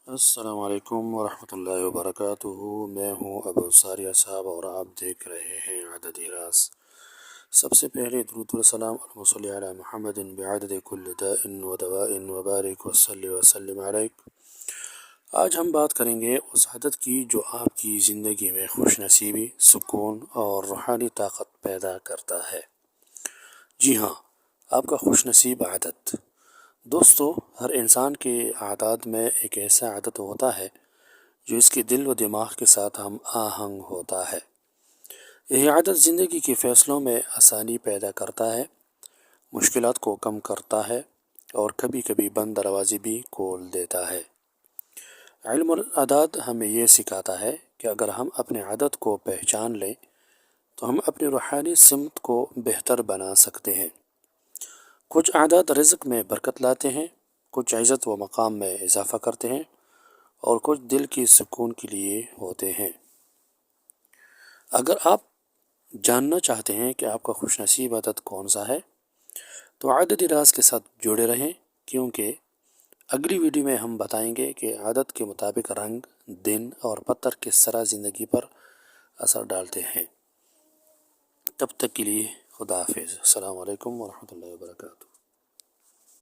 السلام علیکم ورحمۃ اللہ وبرکاتہ۔ میں ہوں ابو ساریہ صاحب اور آپ دیکھ رہے ہیں عدد راس۔ سب سے پہلے درود و سلام اللہم صلی علی محمد بعدد کل داء و دواء وبارک وصلی وسلم علیک۔ آج ہم بات کریں گے اس عدد کی جو آپ کی زندگی میں خوش نصیبی، سکون اور روحانی طاقت پیدا کرتا ہے۔ جی ہاں، آپ کا خوش نصیب عدد۔ دوستو، ہر انسان کے عادات میں ایک ایسا عادت ہوتا ہے جو اس کے دل و دماغ کے ساتھ ہم آہنگ ہوتا ہے۔ یہی عادت زندگی کے فیصلوں میں آسانی پیدا کرتا ہے، مشکلات کو کم کرتا ہے اور کبھی کبھی بند دروازے بھی کھول دیتا ہے۔ علم الاعداد ہمیں یہ سکھاتا ہے کہ اگر ہم اپنے عادت کو پہچان لیں تو ہم اپنی روحانی سمت کو بہتر بنا سکتے ہیں۔ کچھ عادات رزق میں برکت لاتے ہیں، کچھ عزت و مقام میں اضافہ کرتے ہیں اور کچھ دل کی سکون کے لیے ہوتے ہیں۔ اگر آپ جاننا چاہتے ہیں کہ آپ کا خوش نصیب عادت کون سا ہے تو عدد راز کے ساتھ جڑے رہیں، کیونکہ اگلی ویڈیو میں ہم بتائیں گے کہ عادت کے مطابق رنگ، دن اور پتر کس طرح زندگی پر اثر ڈالتے ہیں۔ تب تک کے لیے خدا حافظ۔ السلام علیکم ورحمۃ اللہ وبرکاتہ۔